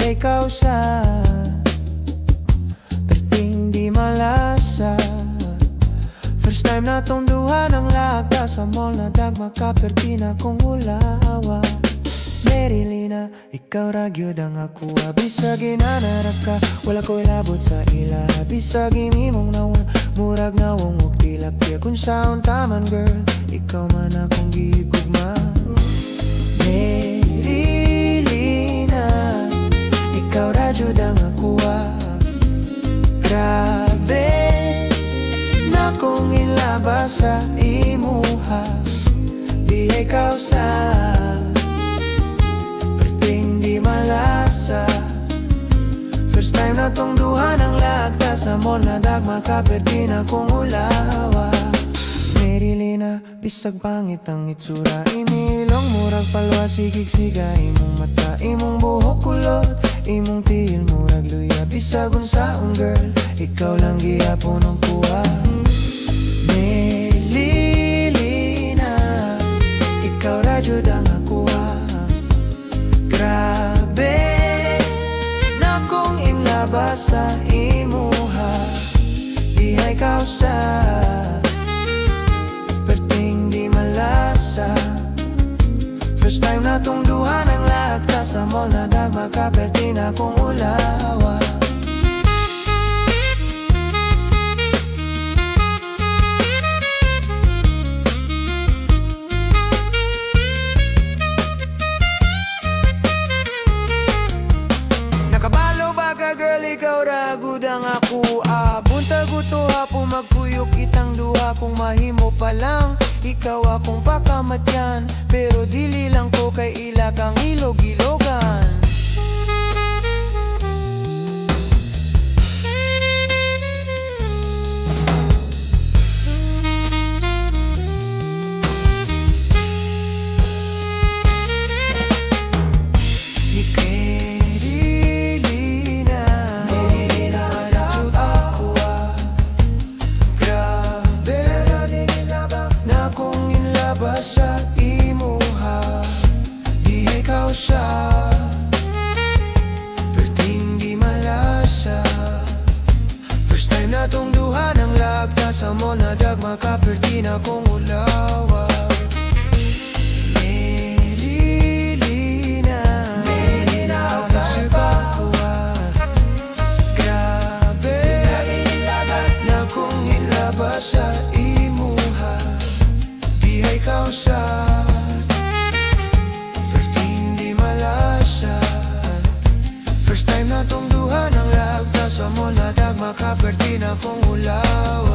ikaw siya, perting di malasa. First time na tong duha ng lagda sa mall na dagma kaperti na kong ulawa. Marylina, ikaw ragyod ang akuha. Bisag inanarap ka, wala ko'y labot sa ila. Bisag imimong nawon, murag nawong ug tilapia. Kung saon taman girl, ikaw man akong gigugma. Marylina, ikaw ragyod ang akuha. Grabe na kong ilabas sa imuha. Di ikaw sa malasa. First time na tong duha ng lagda sa mall na dagma kaperti na kong ulawa. Marylina, bisag pangit ang itsura. Imilong murag palwa, sigig-siga imong mata. Imong buhok kulot, imong tihil murag luya. Bisag unsaon girl, ikaw lang gihapon ang kuha. Marylina, ikaw radyod ang akuha. Grabe na kong inlabas sa imuha. Di ikaw sa perting di malasa. First time na tong duha ng lagda sa mall na dagma kaperti na kong ulawa. Ang ako buntag utuha po magkuyok kitang duha. Kung mahimo pa lang ikaw akong pakamatyan, pero dili lang ko kay ila kang ilog-ilogan. Sa imuha, di ikaw siya, perting di malasa. First time na tong duha ng lagda sa mall na dagma kaperti na kong ulawa. Marylina, Marylina, radyod akuha. Grabe na kong ilabas sa ikaw sa perting di malasa. First time na tong duha ng lagda sa mall na dagma kaperti na kong ulawa.